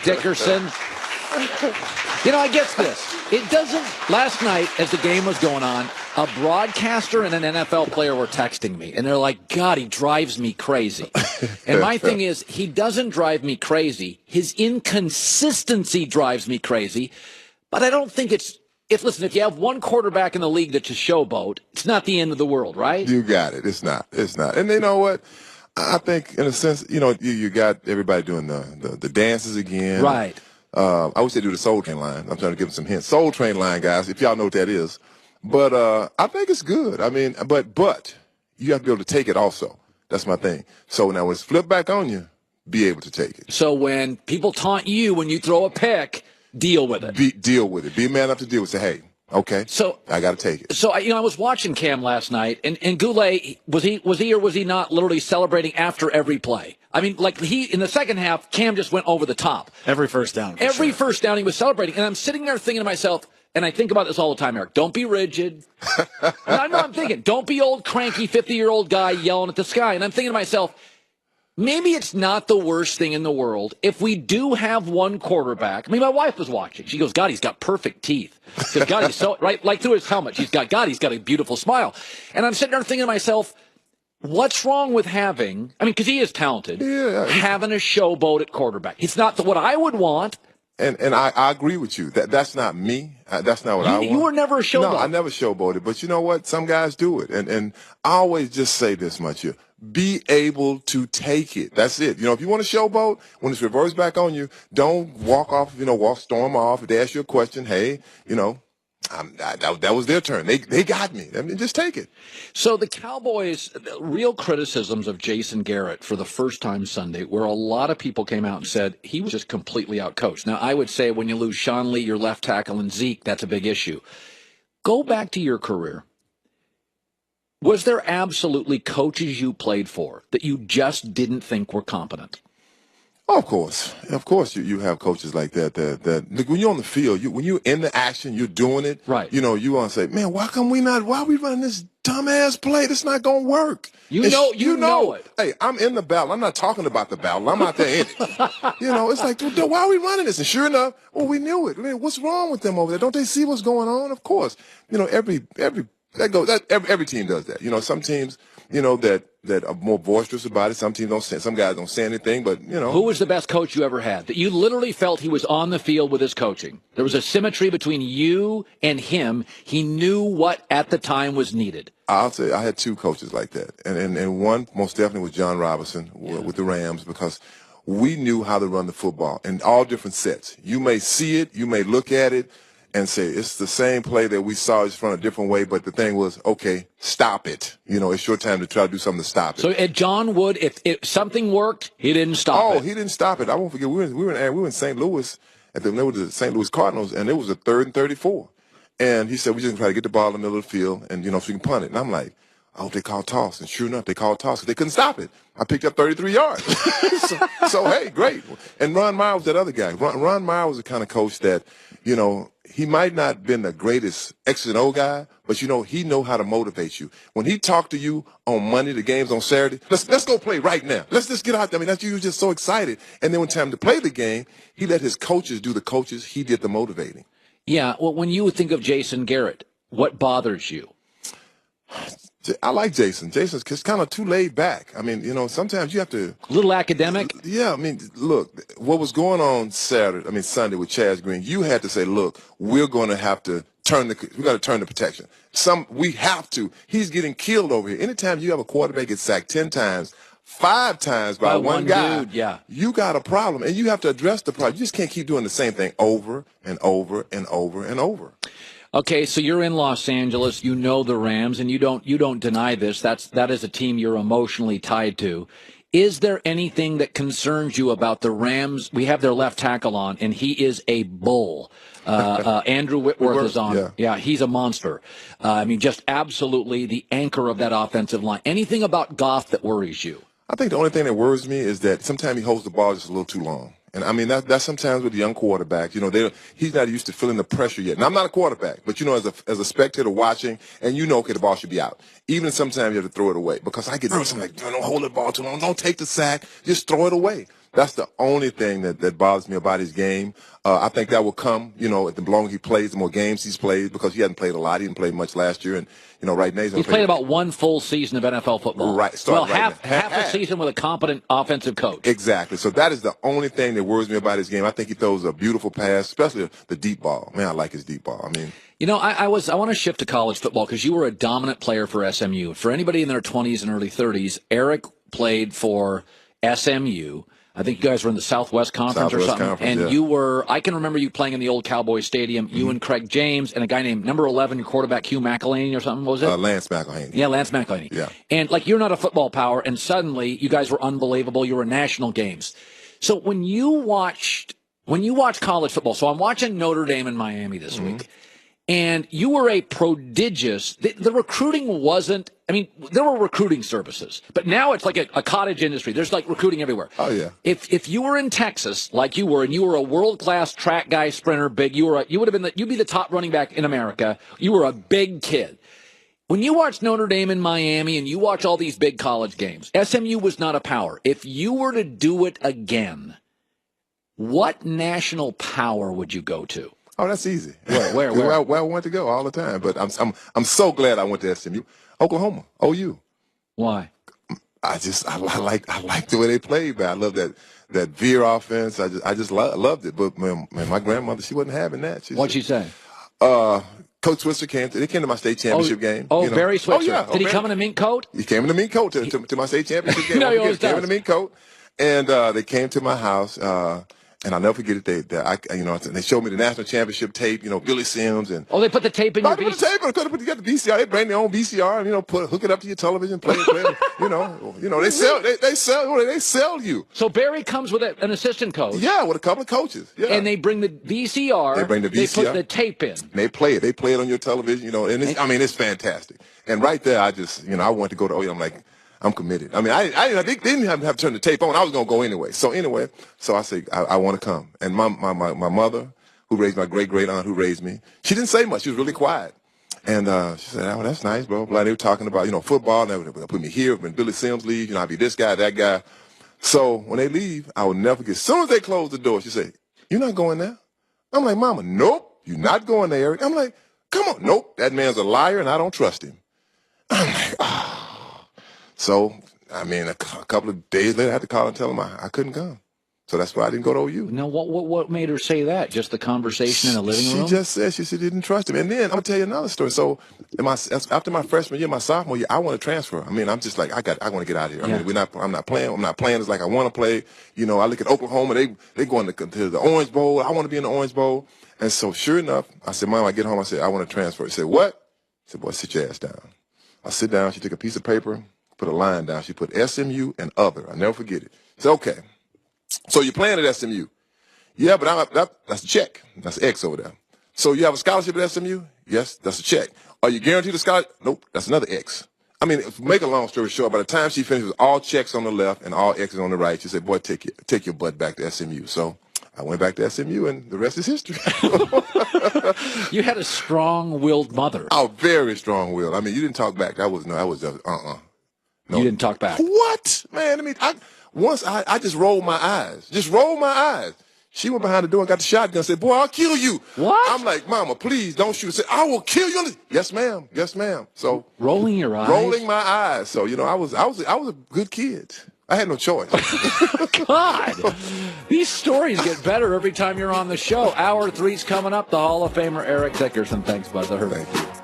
Dickerson. You know, I guess this. It doesn't. Last night, as the game was going on, a broadcaster and an NFL player were texting me, and they're like, God, he drives me crazy. And my thing is, he doesn't drive me crazy. His inconsistency drives me crazy. But I don't think it's. Listen, if you have one quarterback in the league that's a showboat, it's not the end of the world, right? You got it. It's not. It's not. And you know what? I think, in a sense, you got everybody doing the dances again. Right. I wish they do the Soul Train line. I'm trying to give them some hints. Soul Train line, guys, if y'all know what that is. But I think it's good. I mean, but you have to be able to take it also. That's my thing. So now when it's flipped back on you, be able to take it. So when people taunt you when you throw a pick, deal with it. Deal with it. Be a man up to deal with it. Say, hey, okay, so I got to take it. So, I was watching Cam last night, and Goulet, was he or was he not literally celebrating after every play? I mean, like in the second half, Cam just went over the top. Every first down. First down he was celebrating. And I'm sitting there thinking to myself, and I think about this all the time, Eric, don't be rigid. And I know I'm thinking, don't be old, cranky, 50-year-old guy yelling at the sky. And I'm thinking to myself, maybe it's not the worst thing in the world if we do have one quarterback. I mean, my wife was watching. She goes, God, he's got perfect teeth. She goes, God, he's so, right, like through his helmet. He's got a beautiful smile. And I'm sitting there thinking to myself, what's wrong with having, because he is talented, having a showboat at quarterback? It's not what I would want. And I agree with you. That's not me. That's not what I want. You were never a showboat. No, I never showboated. But you know what? Some guys do it. And I always just say this much here. Be able to take it. That's it. If you want to showboat, when it's reversed back on you, don't walk off, storm off. If they ask you a question, hey, that was their turn. They got me. I mean, just take it. So the Cowboys, real criticisms of Jason Garrett for the first time Sunday, where a lot of people came out and said he was just completely outcoached. Now, I would say when you lose Sean Lee, your left tackle, and Zeke, that's a big issue. Go back to your career. Was there absolutely coaches you played for that you just didn't think were competent? Oh, of course, you have coaches like that. Look, when you're on the field, when you're in the action, you're doing it. Right. You want to say, man, why are we running this dumbass play? That's not gonna work. You know it. Hey, I'm in the battle. I'm not talking about the battle. I'm out there in it. It's like, why are we running this? And sure enough, we knew it. I mean, what's wrong with them over there? Don't they see what's going on? Of course. Every team does that. Some teams, that are more boisterous about it. Some teams don't say, some guys don't say anything, but Who was the best coach you ever had that you literally felt he was on the field with his coaching? There was a symmetry between you and him. He knew what at the time was needed. I'll say I had two coaches like that. And one most definitely was John Robinson with the Rams, because we knew how to run the football in all different sets. You may see it, you may look at it, and say, it's the same play that we saw, it's from a different way, but the thing was, okay, stop it. It's your time to try to do something to stop it. So at John Wood, if something worked, he didn't stop it. Oh, he didn't stop it. I won't forget, we were in St. Louis, there was the St. Louis Cardinals, and it was a 3rd and 34. And he said, we just try to get the ball in the middle of the field, and, so we can punt it. And I'm like, I hope they call toss. And sure enough, they called toss, because they couldn't stop it. I picked up 33 yards. so, hey, great. And Ron Meyer was that other guy. Ron Meyer was the kind of coach that, he might not have been the greatest X and O guy, but he know how to motivate you. When he talked to you on Monday, the game's on Saturday, let's go play right now. Let's just get out there. That's you was just so excited. And then when time to play the game, he let his coaches do the coaches. He did the motivating. Yeah. Well, when you think of Jason Garrett, what bothers you? I like Jason. Jason's kind of too laid back. Sometimes you have to... A little academic? Yeah, look, what was going on Sunday with Chaz Green, you had to say, look, we're going to have to turn the protection. We have to. He's getting killed over here. Anytime you have a quarterback get sacked 10 times, 5 times by one guy, dude, yeah. You got a problem, and you have to address the problem. You just can't keep doing the same thing over and over and over and over. Okay, so you're in Los Angeles. You know the Rams, and you don't deny this. That is a team you're emotionally tied to. Is there anything that concerns you about the Rams? We have their left tackle on, and he is a bull. Andrew Whitworth is on. Yeah, he's a monster. Just absolutely the anchor of that offensive line. Anything about Goff that worries you? I think the only thing that worries me is that sometimes he holds the ball just a little too long. And that's sometimes with the young quarterbacks, he's not used to feeling the pressure yet. And I'm not a quarterback, but as a spectator watching, and okay, the ball should be out. Even sometimes you have to throw it away, because I get nervous. I'm like, don't hold the ball too long. Don't take the sack. Just throw it away. That's the only thing that bothers me about his game. I think that will come, the longer he plays, the more games he's played, because he hasn't played a lot. He didn't play much last year, and right now he's played about one full season of NFL football. Right, half a season with a competent offensive coach. Exactly. So that is the only thing that worries me about his game. I think he throws a beautiful pass, especially the deep ball. Man, I like his deep ball. I mean, I want to shift to college football because you were a dominant player for SMU. For anybody in their 20s and early 30s, Eric played for SMU. I think you guys were in the Southwest Conference or something. And you were, I can remember you playing in the old Cowboy Stadium, you and Craig James, and a guy named number 11, your quarterback, Hugh McElhaney or something, what was it? Lance McElhaney. Yeah, Lance McElhaney. Yeah. And you're not a football power, and suddenly you guys were unbelievable. You were national games. So when you watch college football, so I'm watching Notre Dame and Miami this week, and you were a prodigious, the recruiting wasn't, there were recruiting services, but now it's like a cottage industry. There's recruiting everywhere. Oh, yeah. If you were in Texas like you were, and you were a world-class track guy, sprinter, big, you'd be the top running back in America. You were a big kid. When you watch Notre Dame and Miami and you watch all these big college games, SMU was not a power. If you were to do it again, what national power would you go to? Oh, that's easy. Where? Where I want to go all the time. But I'm so glad I went to SMU. Oklahoma, OU. Why? I like the way they played, man. I love that veer offense. I just loved it. But man, my grandmother, she wasn't having that. What'd she say? Coach Switzer came to my state championship game. Barry Switzer. Oh, yeah. Did he come in a mink coat? He came in a mink coat to my state championship game. No, he always came in a mink coat. And they came to my house. And I'll never forget it. They showed me the national championship tape. Billy Sims and they put the tape in your VCR. They put the tape. They put together the VCR. They bring their own VCR and hook it up to your television. Play. They sell you. So Barry comes with an assistant coach. Yeah, with a couple of coaches. Yeah. And they bring the VCR. They bring the VCR. They put the tape in. And they play it. They play it on your television. And it's fantastic. And right there, I just I wanted to go to OU. I'm like, I'm committed. I didn't have to turn the tape on. I was going to go anyway. So I said, I want to come. And my mother, who raised my great aunt, who raised me, she didn't say much. She was really quiet. And she said, "Oh, that's nice, bro." They were talking about football. And they were going to put me here. When Billy Sims leaves, I'll be this guy, that guy. So when they leave, I will never forget. As soon as they close the door, she said, "You're not going there?" I'm like, "Mama, nope, you're not going there, Eric." I'm like, "Come on, nope, that man's a liar, and I don't trust him." I'm like, oh. So, a couple of days later, I had to call and tell him I couldn't come. So that's why I didn't go to OU. Now, what made her say that? Just the conversation in the living room? She just said, she didn't trust him. And then I'm going to tell you another story. So after my freshman year, my sophomore year, I want to transfer. I'm just like, I want to get out of here. I'm not playing as like I want to play. I look at Oklahoma, they going to the Orange Bowl. I want to be in the Orange Bowl. And so sure enough, I said, "Mom, I get home, I said, I want to transfer." She said, "What?" I said, "Boy, sit your ass down." I sit down, she took a piece of paper, put a line down. She put SMU and other. I'll never forget it. She said, "Okay, so you're playing at SMU." "Yeah, but that's a check. That's an X over there." "So you have a scholarship at SMU?" "Yes, that's a check." "Are you guaranteed a scholarship?" "Nope, that's another X." To make a long story short, by the time she finished with all checks on the left and all X's on the right, she said, "Boy, take your butt back to SMU." So I went back to SMU, and the rest is history. You had a strong-willed mother. Oh, very strong-willed. You didn't talk back. That was just No. You didn't talk back. What? Man, I just rolled my eyes. She went behind the door and got the shotgun and said, "Boy, I'll kill you." What? I'm like, "Mama, please don't shoot." She said, "I will kill you." "Yes, ma'am. Yes, ma'am." So rolling your eyes? Rolling my eyes. So, I was a good kid. I had no choice. God, these stories get better every time you're on the show. Hour 3's coming up. The Hall of Famer Eric Dickerson. Thanks, bud. Thank you.